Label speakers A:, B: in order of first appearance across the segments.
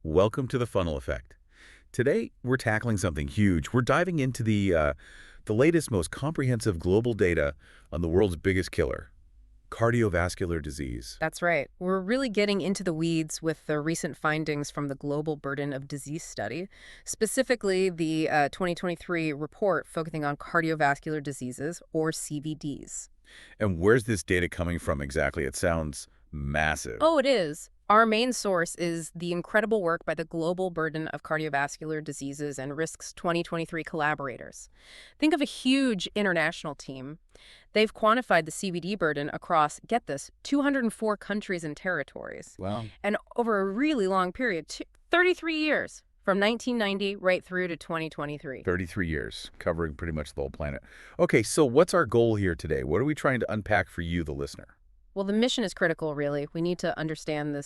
A: Welcome to the funnel effect. Today, we're tackling something huge. We're diving into the latest, most comprehensive global data on the world's biggest killer, cardiovascular disease.
B: That's right. We're really getting into the weeds with the recent findings from the Global Burden of Disease study, specifically the 2023 report focusing on cardiovascular diseases, or CVDs.
A: And where's this data coming from exactly? It sounds massive.
B: Oh, it is. Our main source is the incredible work by the Global Burden of Cardiovascular Diseases and Risks 2023 collaborators. Think of a huge international team. They've quantified the CVD burden across, get this, 204 countries and territories.
A: Wow.
B: And over a really long period, 33 years, from 1990 right through to 2023.
A: 33 years, covering pretty much the whole planet. Okay, so what's our goal here today? What are we trying to unpack for you, the listener?
B: Well, the mission is critical, really. We need to understand the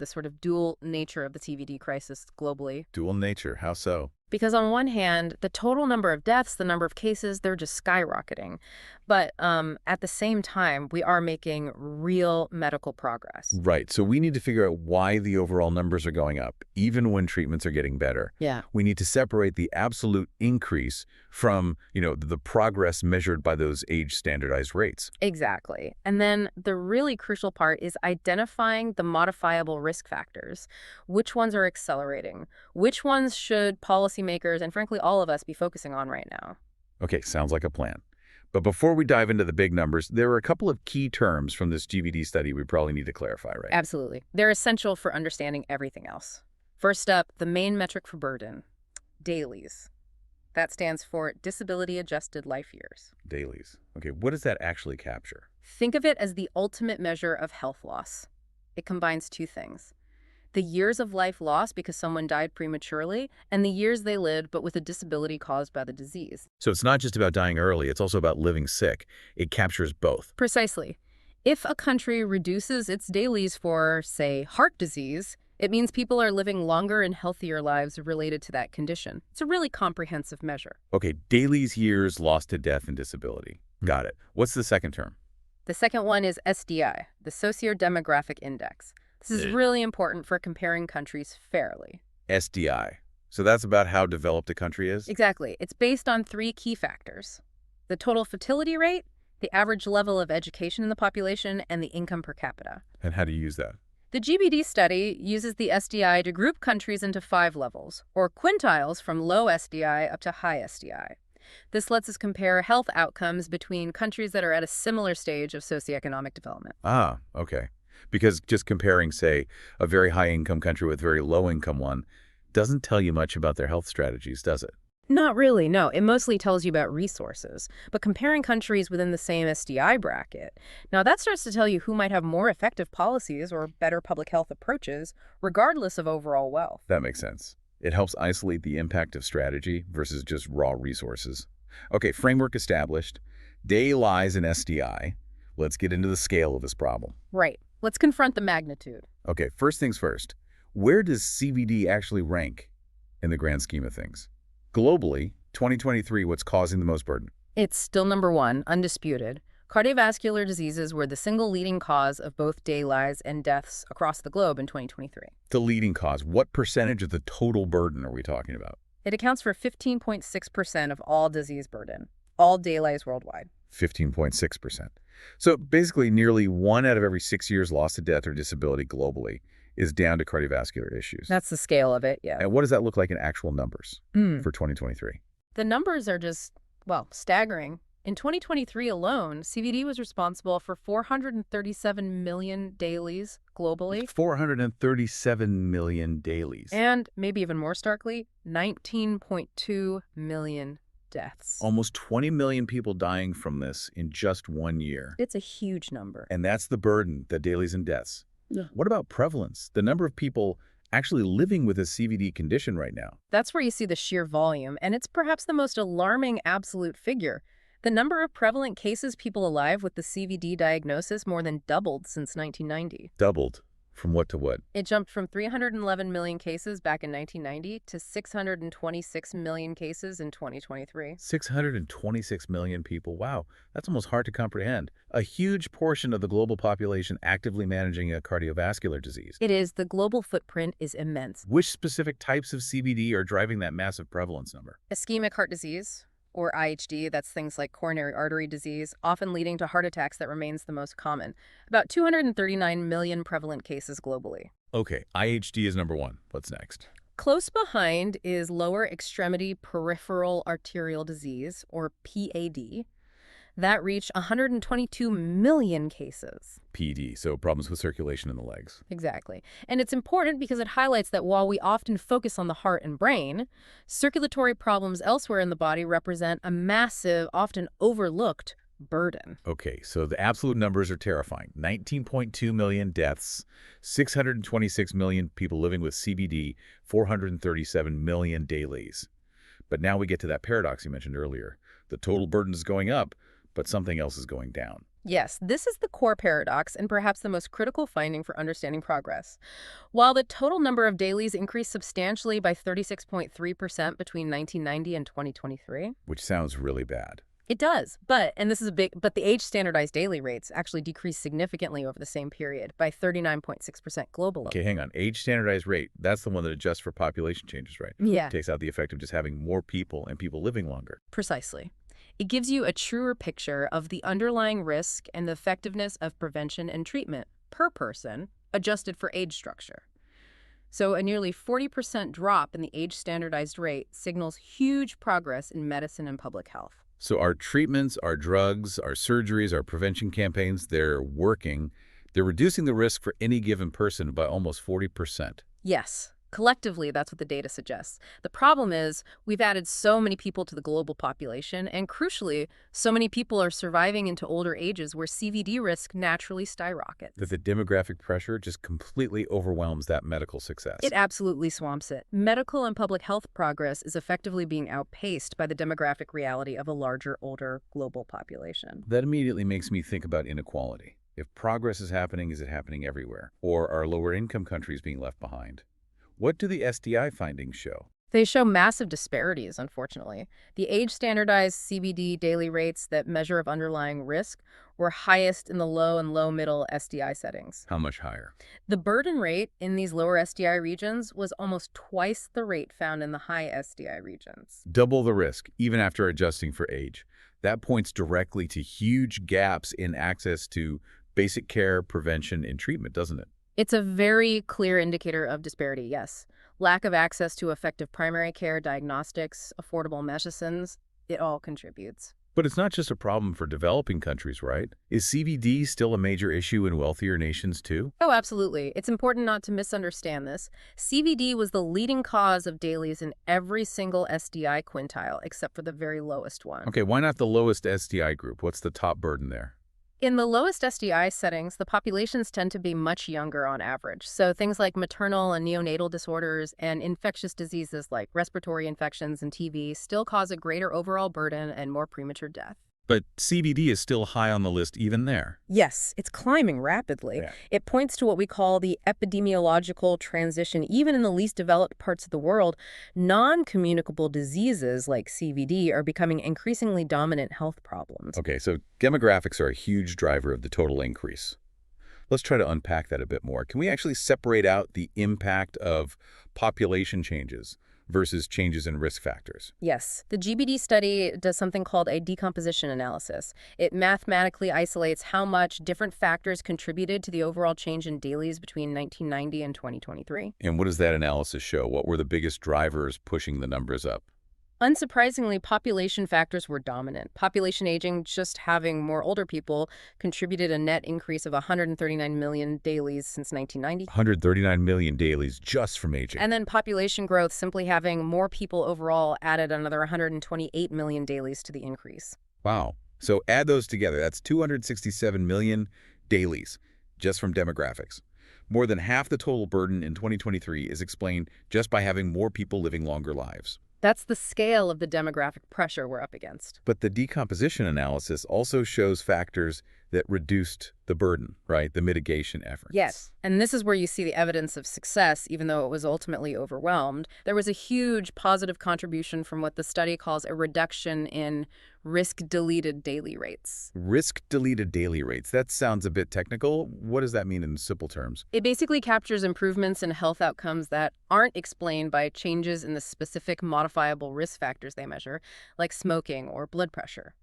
B: sort of dual nature of the CVD crisis globally.
A: Dual nature, how so?
B: Because on one hand, the total number of deaths, the number of cases, they're just skyrocketing. But at the same time, we are making real medical progress.
A: Right, so we need to figure out why the overall numbers are going up, even when treatments are getting better.
B: Yeah.
A: We need to separate the absolute increase from, the progress measured by those age-standardized rates.
B: Exactly. And then the really crucial part is identifying the modifiable risk factors. Which ones are accelerating? Which ones should policymakers and frankly all of us be focusing on right now?
A: Okay, sounds like a plan. But before we dive into the big numbers, there are a couple of key terms from this GVD study we probably need to clarify, right?
B: Absolutely. They're essential for understanding everything else. First up, the main metric for burden, dailies. That stands for disability-adjusted life years.
A: Dailies. Okay, what does that actually capture?
B: Think of it as the ultimate measure of health loss. It combines two things: the years of life lost because someone died prematurely, and the years they lived but with a disability caused by the disease.
A: So it's not just about dying early, it's also about living sick. It captures both.
B: Precisely. If a country reduces its dailies for, say, heart disease, it means people are living longer and healthier lives related to that condition. It's a really comprehensive measure.
A: Okay, dailies, years lost to death and disability. Got it. What's the second term?
B: The second one is SDI, the Socio-Demographic Index. This is really important for comparing countries fairly.
A: SDI. So that's about how developed a country is?
B: Exactly. It's based on three key factors: the total fertility rate, the average level of education in the population, and the income per capita.
A: And how do you use that?
B: The GBD study uses the SDI to group countries into 5 levels, or quintiles from low SDI up to high SDI. This lets us compare health outcomes between countries that are at a similar stage of socioeconomic development.
A: Ah, okay. Because just comparing, say, a very high-income country with a very low-income one doesn't tell you much about their health strategies, does it?
B: Not really, no. It mostly tells you about resources. But comparing countries within the same SDI bracket, now that starts to tell you who might have more effective policies or better public health approaches, regardless of overall wealth.
A: That makes sense. It helps isolate the impact of strategy versus just raw resources. Okay, framework established. Day lies in SDI. Let's get into the scale of this problem.
B: Right. Let's confront the magnitude.
A: Okay, first things first. Where does CVD actually rank in the grand scheme of things? Globally, 2023, what's causing the most burden?
B: It's still number one, undisputed. Cardiovascular diseases were the single leading cause of both DAYLIs and deaths across the globe in 2023.
A: The leading cause. What percentage of the total burden are we talking about?
B: It accounts for 15.6% of all disease burden, all DAYLIs worldwide.
A: 15.6%. So basically, nearly 1 out of every 6 years lost to death or disability globally is down to cardiovascular issues.
B: That's the scale of it, yeah.
A: And what does that look like in actual numbers for 2023?
B: The numbers are just, well, staggering. In 2023 alone, CVD was responsible for 437 million dailies globally.
A: 437 million dailies.
B: And, maybe even more starkly, 19.2 million deaths.
A: Almost 20 million people dying from this in just 1 year.
B: It's a huge number.
A: And that's the burden, the dailies and deaths.
B: Yeah.
A: What about prevalence? The number of people actually living with a CVD condition right now.
B: That's where you see the sheer volume, and it's perhaps the most alarming absolute figure. The number of prevalent cases people alive with the CVD diagnosis more than doubled since 1990.
A: Doubled. From what to what?
B: It jumped from 311 million cases back in 1990 to 626 million cases in 2023.
A: 626 million people. Wow, that's almost hard to comprehend. A huge portion of the global population actively managing a cardiovascular disease.
B: It is. The global footprint is immense.
A: Which specific types of CVD are driving that massive prevalence number?
B: Ischemic heart disease, or IHD, that's things like coronary artery disease, often leading to heart attacks, that remains the most common. About 239 million prevalent cases globally.
A: Okay, IHD is number one. What's next?
B: Close behind is lower extremity peripheral arterial disease, or PAD. That reached 122 million cases.
A: PD, so problems with circulation in the legs.
B: Exactly. And it's important because it highlights that while we often focus on the heart and brain, circulatory problems elsewhere in the body represent a massive, often overlooked burden.
A: Okay, so the absolute numbers are terrifying. 19.2 million deaths, 626 million people living with CVD, 437 million dailies. But now we get to that paradox you mentioned earlier. The total burden is going up, but something else is going down.
B: Yes, this is the core paradox and perhaps the most critical finding for understanding progress. While the total number of dailies increased substantially by 36.3% between 1990 and 2023,
A: Which sounds really bad.
B: it does, and this is a big, but the age-standardized daily rates actually decreased significantly over the same period by 39.6% globally.
A: Okay, hang on. Age standardized rate, that's the one that adjusts for population changes, right?
B: Yeah,
A: Takes out the effect of just having more people and people living longer.
B: precisely. It gives you a truer picture of the underlying risk and the effectiveness of prevention and treatment per person, adjusted for age structure. So a nearly 40% drop in the age-standardized rate signals huge progress in medicine and public health.
A: So our treatments, our drugs, our surgeries, our prevention campaigns, they're working. They're reducing the risk for any given person by almost 40%.
B: Yes, collectively, that's what the data suggests. The problem is we've added so many people to the global population, and crucially, so many people are surviving into older ages where CVD risk naturally skyrockets.
A: That the demographic pressure just completely overwhelms that medical success.
B: It absolutely swamps it. Medical and public health progress is effectively being outpaced by the demographic reality of a larger, older global population.
A: That immediately makes me think about inequality. If progress is happening, is it happening everywhere? Or are lower income countries being left behind? What do the SDI findings show?
B: They show massive disparities, unfortunately. The age-standardized CVD daily rates that measure of underlying risk were highest in the low and low-middle SDI settings.
A: How much higher?
B: The burden rate in these lower SDI regions was almost twice the rate found in the high SDI regions.
A: Double the risk, even after adjusting for age. That points directly to huge gaps in access to basic care, prevention, and treatment, doesn't it?
B: It's a very clear indicator of disparity, yes. Lack of access to effective primary care, diagnostics, affordable medicines, it all contributes.
A: But it's not just a problem for developing countries, right? Is CVD still a major issue in wealthier nations too?
B: Oh, absolutely. It's important not to misunderstand this. CVD was the leading cause of dailies in every single SDI quintile, except for the very lowest one.
A: Okay, why not the lowest SDI group? What's the top burden there?
B: In the lowest SDI settings, the populations tend to be much younger on average. So things like maternal and neonatal disorders and infectious diseases like respiratory infections and TB still cause a greater overall burden and more premature death.
A: But CVD is still high on the list even there.
B: Yes, it's climbing rapidly.
A: Yeah.
B: It points to what we call the epidemiological transition. Even in the least developed parts of the world, non-communicable diseases like CVD are becoming increasingly dominant health problems.
A: Okay, so demographics are a huge driver of the total increase. Let's try to unpack that a bit more. Can we actually separate out the impact of population changes versus changes in risk factors?
B: Yes, the GBD study does something called a decomposition analysis. It mathematically isolates how much different factors contributed to the overall change in dailies between 1990 and 2023.
A: And what does that analysis show? What were the biggest drivers pushing the numbers up?
B: Unsurprisingly, population factors were dominant. Population aging, just having more older people, contributed a net increase of 139 million dailies since 1990.
A: 139 million dailies just from aging.
B: And then population growth, simply having more people overall, added another 128 million dailies to the increase.
A: Wow. So add those together. That's 267 million dailies just from demographics. More than half the total burden in 2023 is explained just by having more people living longer lives.
B: That's the scale of the demographic pressure we're up against.
A: But the decomposition analysis also shows factors that reduced the burden, right? The mitigation efforts.
B: Yes. And this is where you see the evidence of success, even though it was ultimately overwhelmed. There was a huge positive contribution from what the study calls a reduction in risk-deleted daily rates.
A: Risk-deleted daily rates. That sounds a bit technical. What does that mean in simple terms?
B: It basically captures improvements in health outcomes that aren't explained by changes in the specific modifiable risk factors they measure, like smoking or blood pressure.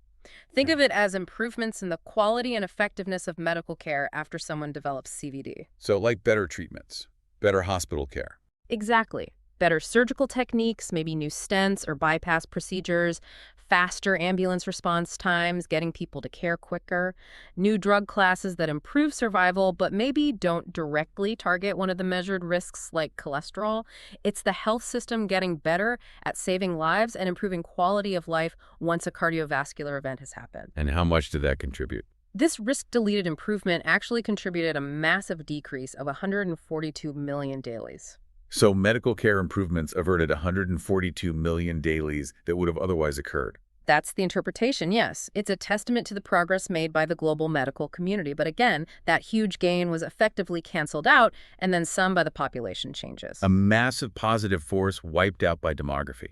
B: Think of it as improvements in the quality and effectiveness of medical care after someone develops CVD.
A: So like better treatments, better hospital care.
B: Exactly. Better surgical techniques, maybe new stents or bypass procedures, faster ambulance response times, getting people to care quicker, new drug classes that improve survival but maybe don't directly target one of the measured risks like cholesterol. It's the health system getting better at saving lives and improving quality of life once a cardiovascular event has happened.
A: And how much did that contribute?
B: This risk-deleted improvement actually contributed a massive decrease of 142 million dailies.
A: So medical care improvements averted 142 million dailies that would have otherwise occurred.
B: That's the interpretation, yes. It's a testament to the progress made by the global medical community. But again, that huge gain was effectively canceled out, and then some by the population changes.
A: A massive positive force wiped out by demography.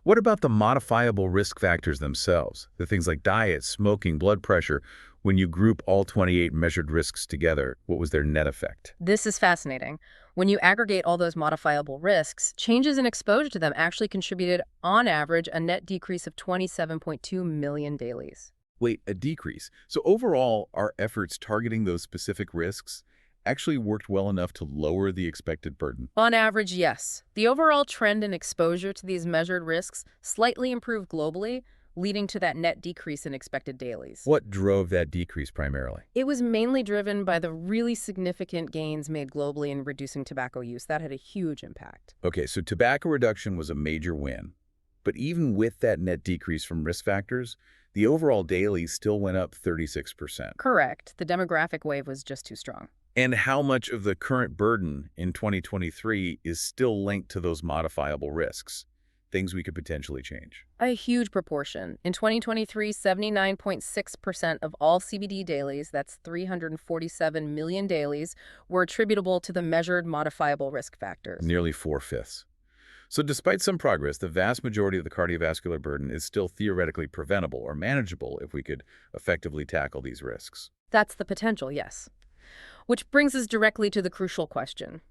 A: What about the modifiable risk factors themselves? The things like diet, smoking, blood pressure. When you group all 28 measured risks together, what was their net effect?
B: This is fascinating. When you aggregate all those modifiable risks, changes in exposure to them actually contributed, on average, a net decrease of 27.2 million dailies.
A: Wait, a decrease. So overall, our efforts targeting those specific risks actually worked well enough to lower the expected burden.
B: On average, yes. The overall trend in exposure to these measured risks slightly improved globally, leading to that net decrease in expected dailies.
A: What drove that decrease primarily?
B: It was mainly driven by the really significant gains made globally in reducing tobacco use. That had a huge impact.
A: Okay, so tobacco reduction was a major win. But even with that net decrease from risk factors, the overall dailies still went up 36%.
B: Correct. The demographic wave was just too strong.
A: And how much of the current burden in 2023 is still linked to those modifiable risks? Things we could potentially change.
B: A huge proportion. In 2023, 79.6% of all CBD dailies, that's 347 million dailies, were attributable to the measured modifiable risk factors.
A: Nearly 4/5. So despite some progress, the vast majority of the cardiovascular burden is still theoretically preventable or manageable if we could effectively tackle these risks.
B: That's the potential, yes. Which brings us directly to the crucial question.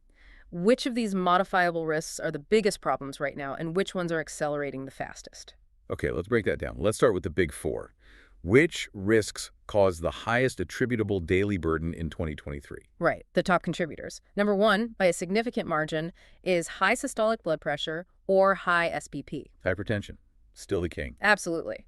B: Which of these modifiable risks are the biggest problems right now, and which ones are accelerating the fastest?
A: Okay, let's break that down. Let's start with the big four. Which risks cause the highest attributable daily burden in 2023?
B: Right, the top contributors. Number one, by a significant margin, is high systolic blood pressure or high SBP.
A: Hypertension, still the king.
B: Absolutely.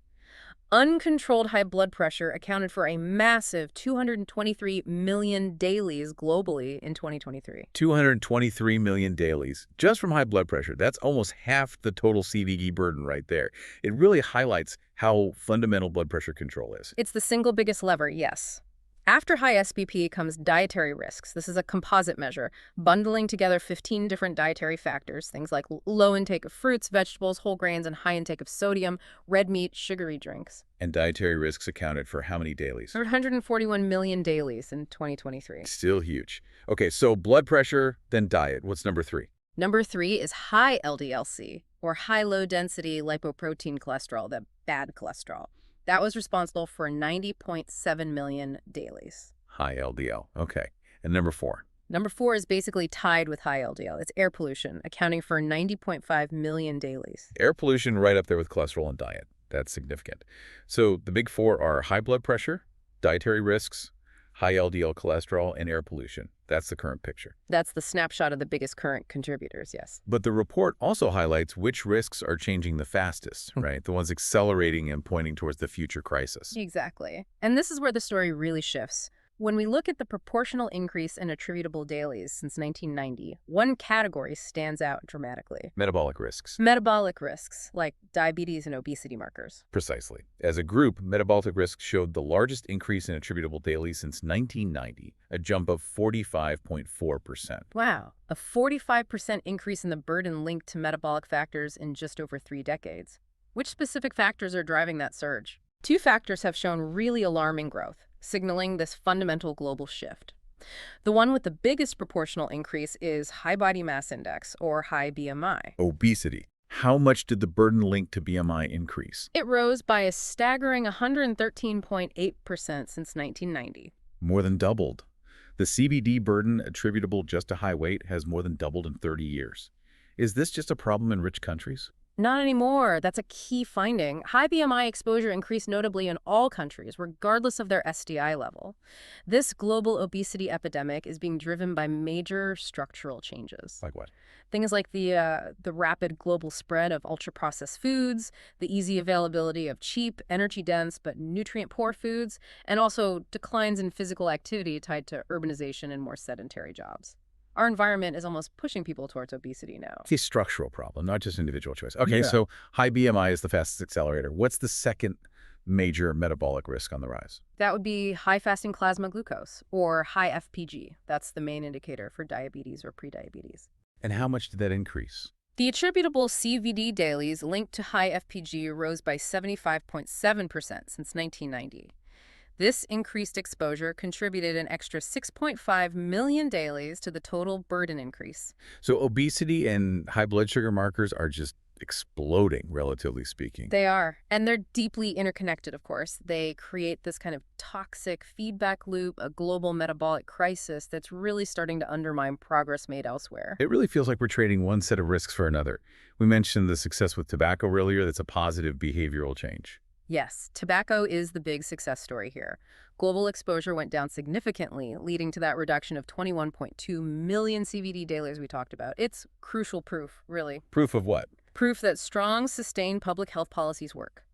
B: Uncontrolled high blood pressure accounted for a massive 223 million dailies globally in 2023.
A: 223 million dailies just from high blood pressure. That's almost half the total CVD burden right there. It really highlights how fundamental blood pressure control is.
B: It's the single biggest lever, yes. After high SBP comes dietary risks. This is a composite measure, bundling together 15 different dietary factors, things like low intake of fruits, vegetables, whole grains, and high intake of sodium, red meat, sugary drinks.
A: And dietary risks accounted for how many dailies?
B: 141 million dailies in 2023.
A: Still huge. Okay, so blood pressure, then diet. What's number three?
B: Number three is high LDL-C, or high low-density lipoprotein cholesterol, the bad cholesterol. That was responsible for 90.7 million dailies.
A: High LDL. Okay. And number four?
B: Number four is basically tied with high LDL. It's air pollution, accounting for 90.5 million dailies.
A: Air pollution right up there with cholesterol and diet. That's significant. So the big four are high blood pressure, dietary risks, high LDL cholesterol, and air pollution. That's the current picture.
B: That's the snapshot of the biggest current contributors, yes.
A: But the report also highlights which risks are changing the fastest, right? The ones accelerating and pointing towards the future crisis.
B: Exactly. And this is where the story really shifts. When we look at the proportional increase in attributable dailies since 1990, one category stands out dramatically.
A: Metabolic risks.
B: Metabolic risks, like diabetes and obesity markers.
A: Precisely. As a group, metabolic risks showed the largest increase in attributable dailies since 1990, a jump of 45.4%.
B: Wow, a 45% increase in the burden linked to metabolic factors in just over 3 decades. Which specific factors are driving that surge? Two factors have shown really alarming growth: signaling this fundamental global shift. The one with the biggest proportional increase is high body mass index, or high BMI.
A: Obesity. How much did the burden linked to BMI increase?
B: It rose by a staggering 113.8% since 1990.
A: More than doubled. The CVD burden attributable just to high weight has more than doubled in 30 years. Is this just a problem in rich countries?
B: Not anymore. That's a key finding. High BMI exposure increased notably in all countries, regardless of their SDI level. This global obesity epidemic is being driven by major structural changes.
A: Like what?
B: Things like the rapid global spread of ultra-processed foods, the easy availability of cheap, energy-dense, but nutrient-poor foods, and also declines in physical activity tied to urbanization and more sedentary jobs. Our environment is almost pushing people towards obesity now.
A: It's a structural problem, not just individual choice. Okay,
B: Yeah.
A: so high BMI is the fastest accelerator. What's the second major metabolic risk on the rise?
B: That would be high fasting plasma glucose, or high FPG. That's the main indicator for diabetes or prediabetes.
A: And how much did that increase?
B: The attributable CVD dailies linked to high FPG rose by 75.7% since 1990. This increased exposure contributed an extra 6.5 million dailies to the total burden increase.
A: So obesity and high blood sugar markers are just exploding, relatively speaking.
B: They are, and they're deeply interconnected, of course. They create this kind of toxic feedback loop, a global metabolic crisis that's really starting to undermine progress made elsewhere.
A: It really feels like we're trading one set of risks for another. We mentioned the success with tobacco earlier. That's a positive behavioral change.
B: Yes, tobacco is the big success story here. Global exposure went down significantly, leading to that reduction of 21.2 million CVD dailies we talked about. It's crucial proof, really.
A: Proof of what?
B: Proof that strong, sustained public health policies work.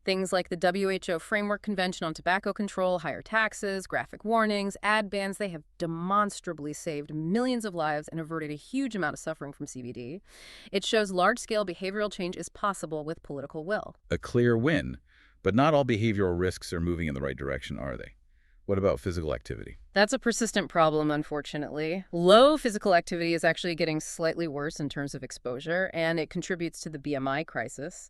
B: Things like the WHO Framework Convention on Tobacco Control, higher taxes, graphic warnings, ad bans, they have demonstrably saved millions of lives and averted a huge amount of suffering from CVD. It shows large-scale behavioral change is possible with political will.
A: A clear win. But not all behavioral risks are moving in the right direction, are they? What about physical activity?
B: That's a persistent problem, unfortunately. Low physical activity is actually getting slightly worse in terms of exposure, and it contributes to the BMI crisis.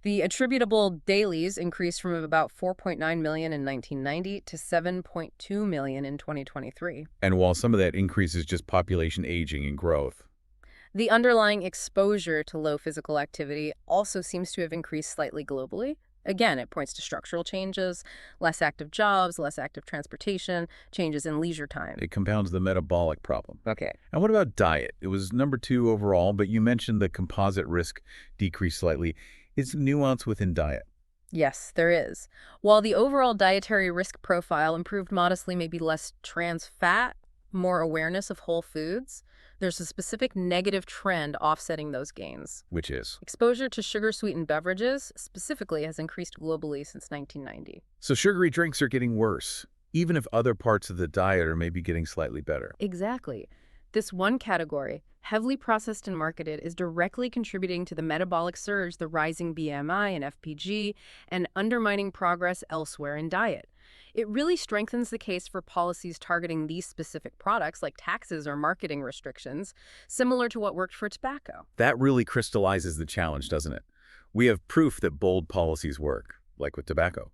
B: The attributable dailies increased from about 4.9 million in 1990 to 7.2 million in 2023.
A: And while some of that increase is just population aging and growth,
B: The underlying exposure to low physical activity also seems to have increased slightly globally. Again, it points to structural changes, less active jobs, less active transportation, changes in leisure time.
A: it compounds the metabolic problem.
B: Okay.
A: And what about diet? It was number 2 overall, but you mentioned the composite risk decreased slightly. Is nuance within diet?
B: Yes, there is. While the overall dietary risk profile improved modestly, maybe less trans fat, more awareness of whole foods, there's a specific negative trend offsetting those gains.
A: Which is?
B: Exposure to sugar-sweetened beverages, specifically, has increased globally since 1990.
A: So sugary drinks are getting worse, even if other parts of the diet are maybe getting slightly better.
B: Exactly. This one category, heavily processed and marketed, is directly contributing to the metabolic surge, the rising BMI and FPG, and undermining progress elsewhere in diet. It really strengthens the case for policies targeting these specific products, like taxes or marketing restrictions, similar to what worked for tobacco.
A: That really crystallizes the challenge, doesn't it? We have proof that bold policies work, like with tobacco.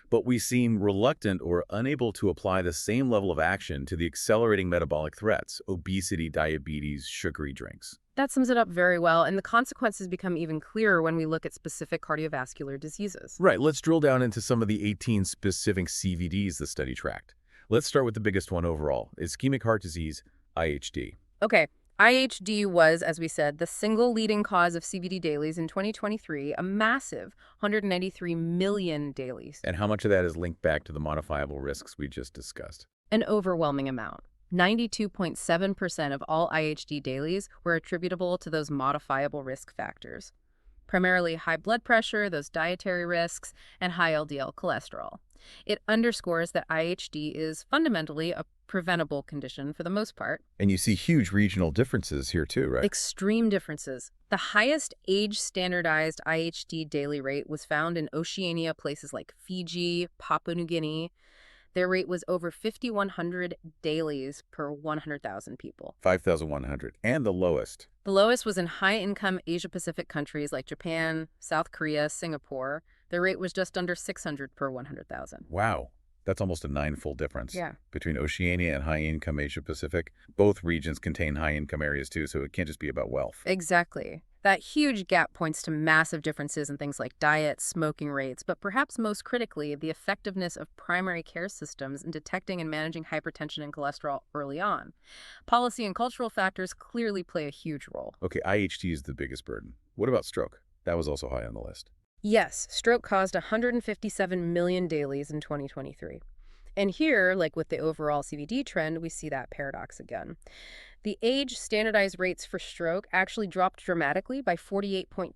A: But we seem reluctant or unable to apply the same level of action to the accelerating metabolic threats: obesity, diabetes, sugary drinks.
B: That sums it up very well, and the consequences become even clearer when we look at specific cardiovascular diseases.
A: Right, let's drill down into some of the 18 specific CVDs the study tracked. Let's start with the biggest one overall: ischemic heart disease, IHD.
B: Okay, IHD was, as we said, the single leading cause of CVD dailies in 2023, a massive 193 million dailies.
A: And how much of that is linked back to the modifiable risks we just discussed?
B: An overwhelming amount. 92.7% of all IHD dailies were attributable to those modifiable risk factors, primarily high blood pressure, those dietary risks, and high LDL cholesterol. It underscores that IHD is fundamentally a preventable condition for the most part.
A: And you see huge regional differences here too, right?
B: Extreme differences. The highest age-standardized IHD daily rate was found in Oceania, places like Fiji, Papua New Guinea. Their rate was over 5,100 dailies per 100,000 people.
A: 5,100. And the lowest.
B: The lowest was in high-income Asia-Pacific countries like Japan, South Korea, Singapore. Their rate was just under 600 per 100,000.
A: Wow. That's almost a ninefold difference
B: Yeah.
A: between Oceania and high-income Asia-Pacific. Both regions contain high-income areas, too, so it can't just be about wealth.
B: Exactly. That huge gap points to massive differences in things like diet, smoking rates, but perhaps most critically, the effectiveness of primary care systems in detecting and managing hypertension and cholesterol early on. Policy and cultural factors clearly play a huge role.
A: Okay, IHT is the biggest burden. What about stroke? That was also high on the list.
B: Yes, stroke caused 157 million dailies in 2023. And here, like with the overall CVD trend, we see that paradox again. The age standardized rates for stroke actually dropped dramatically by 48.2%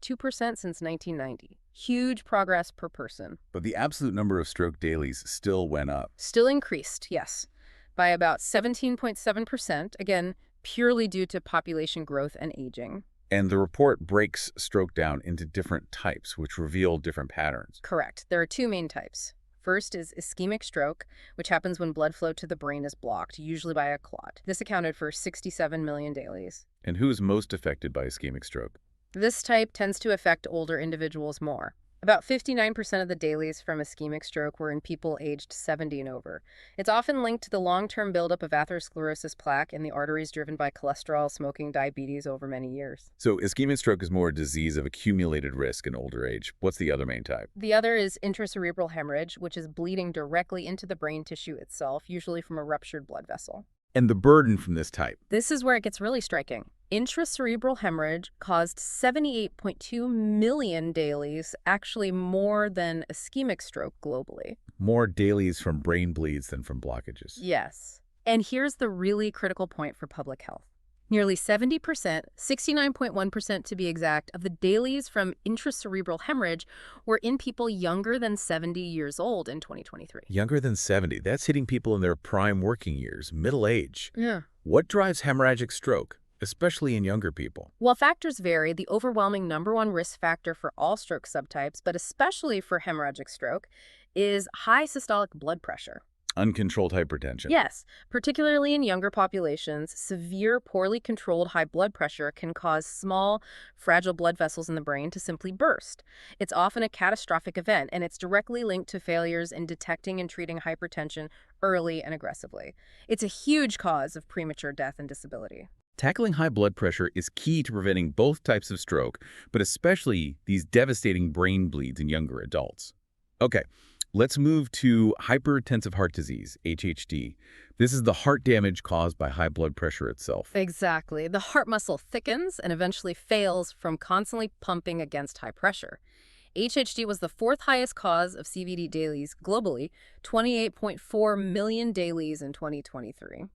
B: since 1990. Huge progress per person.
A: But the absolute number of stroke dailies still went up.
B: Still increased, yes, by about 17.7%, again, purely due to population growth and aging.
A: And the report breaks stroke down into different types, which reveal different patterns.
B: Correct. There are two main types. First is ischemic stroke, which happens when blood flow to the brain is blocked, usually by a clot. This accounted for 67 million dailies.
A: And who is most affected by ischemic stroke?
B: This type tends to affect older individuals more. About 59% of the dailies from ischemic stroke were in people aged 70 and over. It's often linked to the long-term buildup of atherosclerosis plaque in the arteries driven by cholesterol, smoking, diabetes over many years.
A: So ischemic stroke is more a disease of accumulated risk in older age. What's the other main type?
B: The other is intracerebral hemorrhage, which is bleeding directly into the brain tissue itself, usually from a ruptured blood vessel.
A: And the burden from this type?
B: This is where it gets really striking. Intracerebral hemorrhage caused 78.2 million dailies, actually more than ischemic stroke globally.
A: More dailies from brain bleeds than from blockages.
B: Yes. And here's the really critical point for public health. Nearly 70%, 69.1% to be exact, of the dailies from intracerebral hemorrhage were in people younger than 70 years old in 2023.
A: Younger than 70. That's hitting people in their prime working years, middle age.
B: Yeah.
A: What drives hemorrhagic stroke, especially in younger people?
B: While factors vary, the overwhelming #1 risk factor for all stroke subtypes, but especially for hemorrhagic stroke, is high systolic blood pressure.
A: Uncontrolled hypertension.
B: Yes, particularly in younger populations, severe, poorly controlled high blood pressure can cause small, fragile blood vessels in the brain to simply burst. It's often a catastrophic event, and it's directly linked to failures in detecting and treating hypertension early and aggressively. It's a huge cause of premature death and disability.
A: Tackling high blood pressure is key to preventing both types of stroke, but especially these devastating brain bleeds in younger adults. Okay, let's move to hypertensive heart disease, HHD. This is the heart damage caused by high blood pressure itself.
B: Exactly. The heart muscle thickens and eventually fails from constantly pumping against high pressure. HHD was the fourth highest cause of CVD dailies globally, 28.4 million dailies in 2023.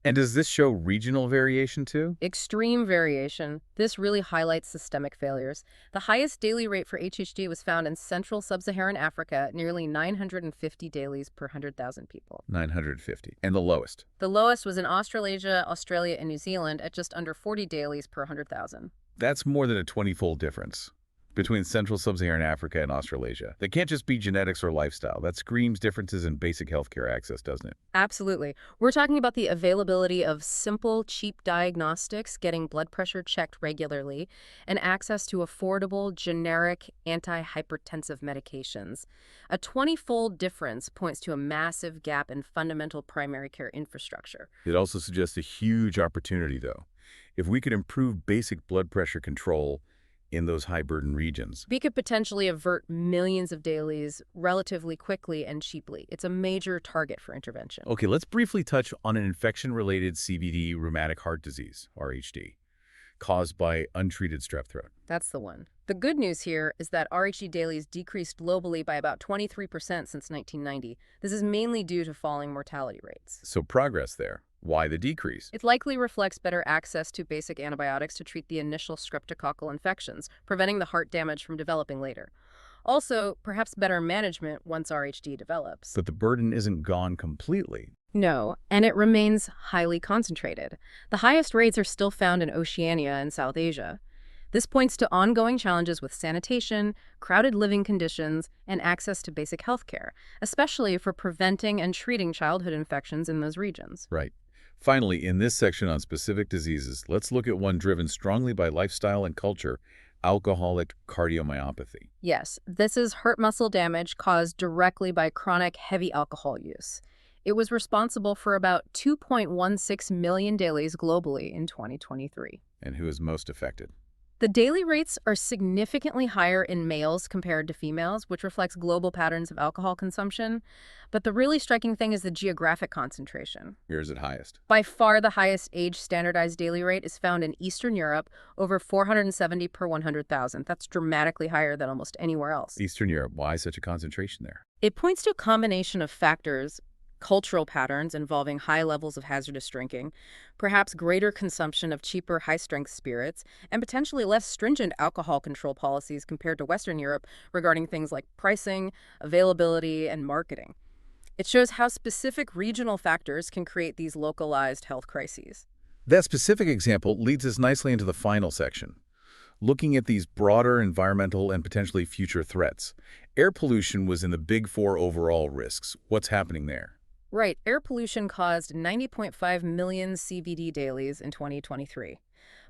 A: And does this show regional variation too?
B: Extreme variation. This really highlights systemic failures. The highest daily rate for HHD was found in Central Sub-Saharan Africa, nearly 950 dailies per 100,000 people.
A: 950. And the lowest?
B: The lowest was in Australasia, Australia, and New Zealand at just under 40 dailies per 100,000.
A: That's more than a 20-fold difference between Central Sub-Saharan Africa and Australasia. That can't just be genetics or lifestyle. That screams differences in basic healthcare access, doesn't it?
B: Absolutely. We're talking about the availability of simple, cheap diagnostics, getting blood pressure checked regularly, and access to affordable, generic, antihypertensive medications. A 20-fold difference points to a massive gap in fundamental primary care infrastructure.
A: It also suggests a huge opportunity, though. If we could improve basic blood pressure control in those high-burden regions,
B: We could potentially avert millions of dailies relatively quickly and cheaply. It's a major target for intervention.
A: Okay, let's briefly touch on an infection-related CVD rheumatic heart disease, RHD, caused by untreated strep throat.
B: That's the one. The good news here is that RHD dailies decreased globally by about 23% since 1990. This is mainly due to falling mortality rates.
A: So progress there. Why the decrease?
B: It likely reflects better access to basic antibiotics to treat the initial streptococcal infections, preventing the heart damage from developing later. Also, perhaps better management once RHD develops.
A: But the burden isn't gone completely.
B: No, and it remains highly concentrated. The highest rates are still found in Oceania and South Asia. This points to ongoing challenges with sanitation, crowded living conditions, and access to basic health care, especially for preventing and treating childhood infections in those regions.
A: Right. Finally, in this section on specific diseases, let's look at one driven strongly by lifestyle and culture, alcoholic cardiomyopathy.
B: Yes, this is heart muscle damage caused directly by chronic heavy alcohol use. It was responsible for about 2.16 million dailies globally in 2023.
A: And who is most affected?
B: The daily rates are significantly higher in males compared to females, which reflects global patterns of alcohol consumption. But the really striking thing is the geographic concentration.
A: Where is it highest?
B: By far, the highest age-standardized daily rate is found in Eastern Europe, over 470 per 100,000. That's dramatically higher than almost anywhere else.
A: Eastern Europe. Why such a concentration there?
B: It points to a combination of factors: cultural patterns involving high levels of hazardous drinking, perhaps greater consumption of cheaper high-strength spirits, and potentially less stringent alcohol control policies compared to Western Europe regarding things like pricing, availability, and marketing. It shows how specific regional factors can create these localized health crises.
A: That specific example leads us nicely into the final section, looking at these broader environmental and potentially future threats. Air pollution was in the big four overall risks. What's happening there?
B: Right, air pollution caused 90.5 million CVD dailies in 2023.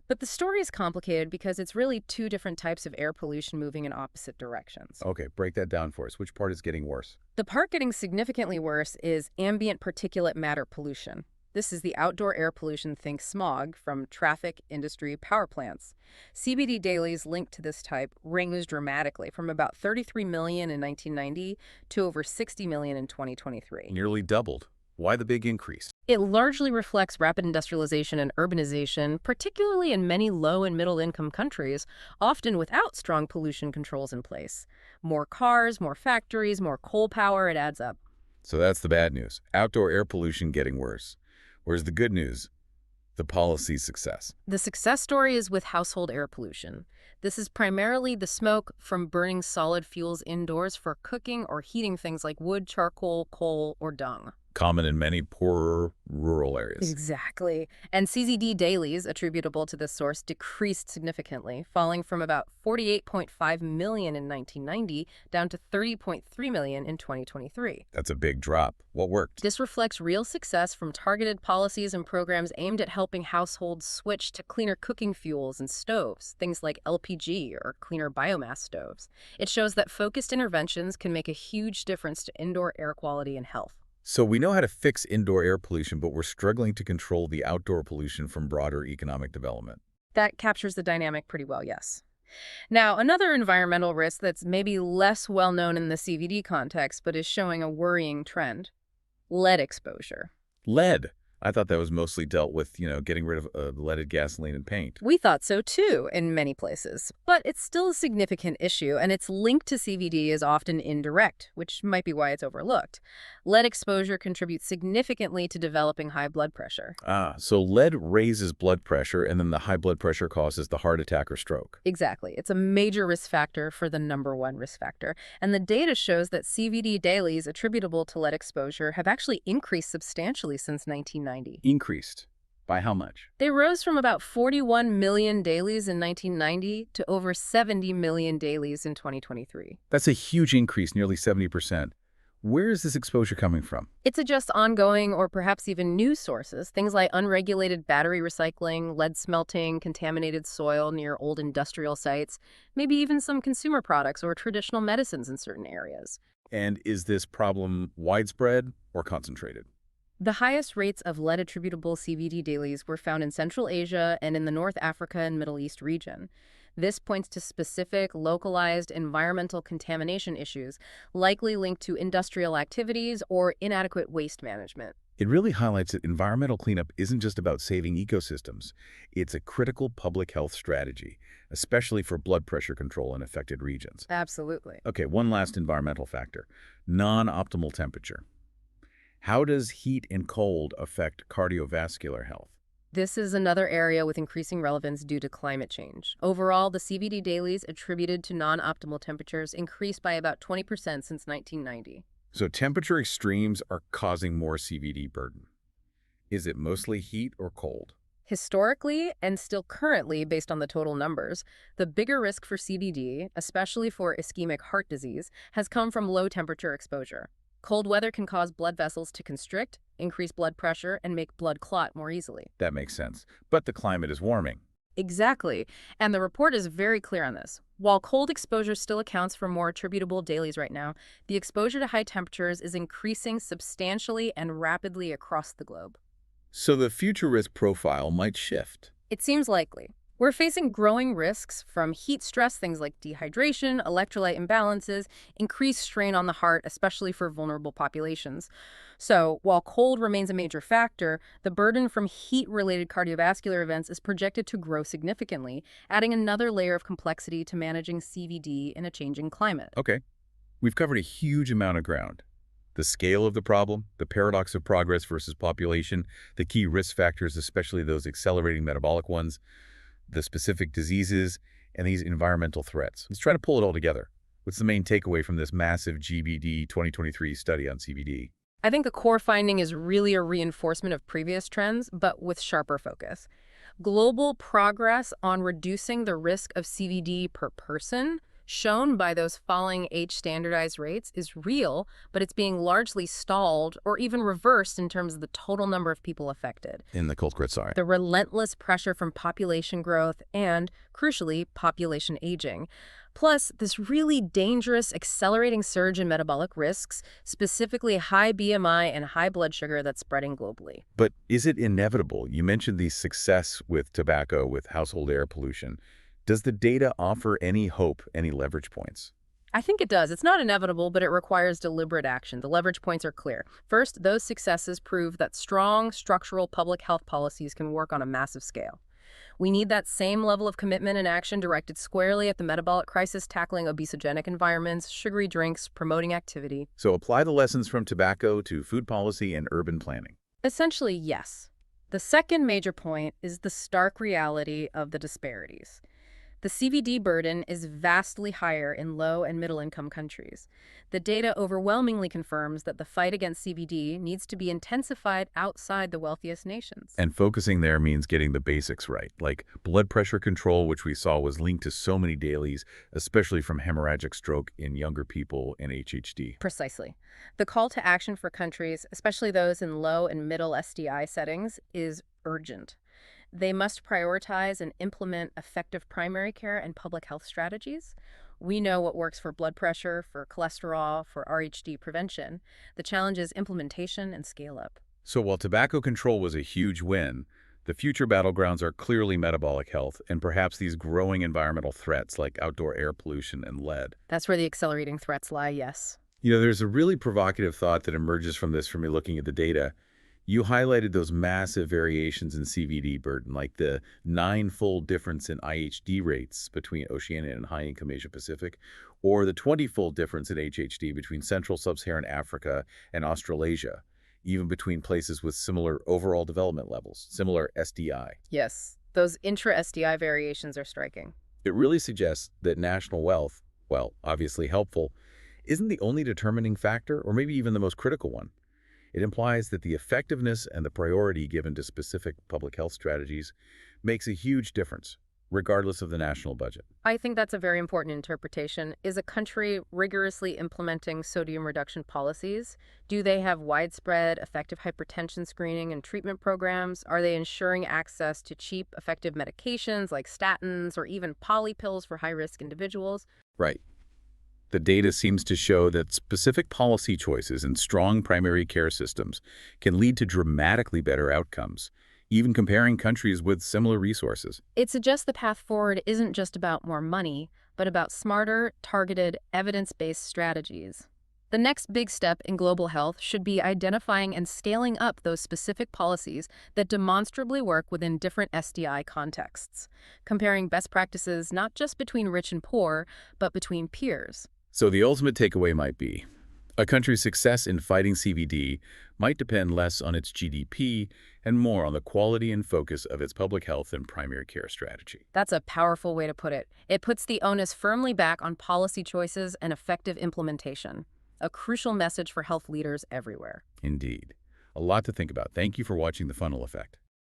B: But the story is complicated because it's really two different types of air pollution moving in opposite directions.
A: Okay, break that down for us. Which part is getting worse?
B: The part getting significantly worse is ambient particulate matter pollution. This is the outdoor air pollution, think smog, from traffic, industry, power plants. CBD dailies linked to this type rose dramatically from about 33 million in 1990 to over 60 million in 2023.
A: Nearly doubled. Why the big increase?
B: It largely reflects rapid industrialization and urbanization, particularly in many low and middle income countries, often without strong pollution controls in place. More cars, more factories, more coal power, it adds up.
A: So that's the bad news. Outdoor air pollution getting worse. Where's the good news? The policy success.
B: The success story is with household air pollution. This is primarily the smoke from burning solid fuels indoors for cooking or heating things like wood, charcoal, coal, or dung.
A: Common in many poorer rural areas.
B: Exactly. And CZD dailies attributable to this source decreased significantly, falling from about 48.5 million in 1990 down to 30.3 million in 2023.
A: That's a big drop. What worked?
B: This reflects real success from targeted policies and programs aimed at helping households switch to cleaner cooking fuels and stoves, things like LPG or cleaner biomass stoves. It shows that focused interventions can make a huge difference to indoor air quality and health.
A: So we know how to fix indoor air pollution, but we're struggling to control the outdoor pollution from broader economic development.
B: That captures the dynamic pretty well, yes. Now, another environmental risk that's maybe less well known in the CVD context, but is showing a worrying trend: lead exposure.
A: Lead. I thought that was mostly dealt with, getting rid of leaded gasoline and paint.
B: We thought so too in many places, but it's still a significant issue, and its link to CVD is often indirect, which might be why it's overlooked. Lead exposure contributes significantly to developing high blood pressure.
A: So lead raises blood pressure, and then the high blood pressure causes the heart attack or stroke.
B: Exactly. It's a major risk factor for the #1 risk factor, and the data shows that CVD dailies attributable to lead exposure have actually increased substantially since 1990.
A: Increased. By how much?
B: They rose from about 41 million dailies in 1990 to over 70 million dailies in 2023.
A: That's a huge increase, nearly 70%. Where is this exposure coming from?
B: It suggests ongoing or perhaps even new sources, things like unregulated battery recycling, lead smelting, contaminated soil near old industrial sites, maybe even some consumer products or traditional medicines in certain areas.
A: And is this problem widespread or concentrated?
B: The highest rates of lead-attributable CVD dailies were found in Central Asia and in the North Africa and Middle East region. This points to specific, localized environmental contamination issues, likely linked to industrial activities or inadequate waste management.
A: It really highlights that environmental cleanup isn't just about saving ecosystems. It's a critical public health strategy, especially for blood pressure control in affected regions.
B: Absolutely.
A: Okay, one last environmental factor: non-optimal temperature. How does heat and cold affect cardiovascular health?
B: This is another area with increasing relevance due to climate change. Overall, the CVD dailies attributed to non-optimal temperatures increased by about 20% since 1990.
A: So temperature extremes are causing more CVD burden. Is it mostly heat or cold?
B: Historically, and still currently based on the total numbers, the bigger risk for CVD, especially for ischemic heart disease, has come from low temperature exposure. Cold weather can cause blood vessels to constrict, increase blood pressure, and make blood clot more easily.
A: That makes sense. But the climate is warming.
B: Exactly. And the report is very clear on this. While cold exposure still accounts for more attributable dailies right now, the exposure to high temperatures is increasing substantially and rapidly across the globe.
A: So the future risk profile might shift.
B: It seems likely. We're facing growing risks from heat stress, things like dehydration, electrolyte imbalances, increased strain on the heart, especially for vulnerable populations. So, while cold remains a major factor, the burden from heat-related cardiovascular events is projected to grow significantly, adding another layer of complexity to managing CVD in a changing climate.
A: Okay, we've covered a huge amount of ground. The scale of the problem, the paradox of progress versus population, the key risk factors, especially those accelerating metabolic ones, the specific diseases, and these environmental threats. Let's try to pull it all together. What's the main takeaway from this massive GBD 2023 study on CVD?
B: I think the core finding is really a reinforcement of previous trends, but with sharper focus. Global progress on reducing the risk of CVD per person, shown by those falling age standardized rates, is real, but it's being largely stalled or even reversed in terms of the total number of people affected.
A: In the culprit side.
B: The relentless pressure from population growth and, crucially, population aging. Plus, this really dangerous accelerating surge in metabolic risks, specifically high BMI and high blood sugar that's spreading globally.
A: But is it inevitable? You mentioned the success with tobacco, with household air pollution. Does the data offer any hope, any leverage points?
B: I think it does. It's not inevitable, but it requires deliberate action. The leverage points are clear. First, those successes prove that strong structural public health policies can work on a massive scale. We need that same level of commitment and action directed squarely at the metabolic crisis, tackling obesogenic environments, sugary drinks, promoting activity.
A: So apply the lessons from tobacco to food policy and urban planning.
B: Essentially, yes. The second major point is the stark reality of the disparities. The CVD burden is vastly higher in low and middle-income countries. The data overwhelmingly confirms that the fight against CVD needs to be intensified outside the wealthiest nations.
A: And focusing there means getting the basics right, like blood pressure control, which we saw was linked to so many dailies, especially from hemorrhagic stroke in younger people and HHD.
B: Precisely. The call to action for countries, especially those in low and middle SDI settings, is urgent. They must prioritize and implement effective primary care and public health strategies. We know what works for blood pressure, for cholesterol, for RHD prevention. The challenge is implementation and scale up.
A: So while tobacco control was a huge win, the future battlegrounds are clearly metabolic health and perhaps these growing environmental threats like outdoor air pollution and lead.
B: That's where the accelerating threats lie, yes.
A: There's a really provocative thought that emerges from this for me looking at the data. You highlighted those massive variations in CVD burden, like the 9-fold difference in IHD rates between Oceania and high-income Asia-Pacific, or the 20-fold difference in HHD between Central Sub-Saharan Africa and Australasia, even between places with similar overall development levels, similar SDI.
B: Yes, those intra-SDI variations are striking.
A: It really suggests that national wealth, while obviously helpful, isn't the only determining factor, or maybe even the most critical one. It implies that the effectiveness and the priority given to specific public health strategies makes a huge difference, regardless of the national budget.
B: I think that's a very important interpretation. Is a country rigorously implementing sodium reduction policies? Do they have widespread, effective hypertension screening and treatment programs? Are they ensuring access to cheap, effective medications like statins or even poly pills for high-risk individuals?
A: Right. The data seems to show that specific policy choices and strong primary care systems can lead to dramatically better outcomes, even comparing countries with similar resources.
B: It suggests the path forward isn't just about more money, but about smarter, targeted, evidence-based strategies. The next big step in global health should be identifying and scaling up those specific policies that demonstrably work within different SDI contexts, comparing best practices not just between rich and poor, but between peers.
A: So the ultimate takeaway might be, a country's success in fighting CVD might depend less on its GDP and more on the quality and focus of its public health and primary care strategy.
B: That's a powerful way to put it. It puts the onus firmly back on policy choices and effective implementation, a crucial message for health leaders everywhere.
A: Indeed. A lot to think about. Thank you for watching The Funnel Effect.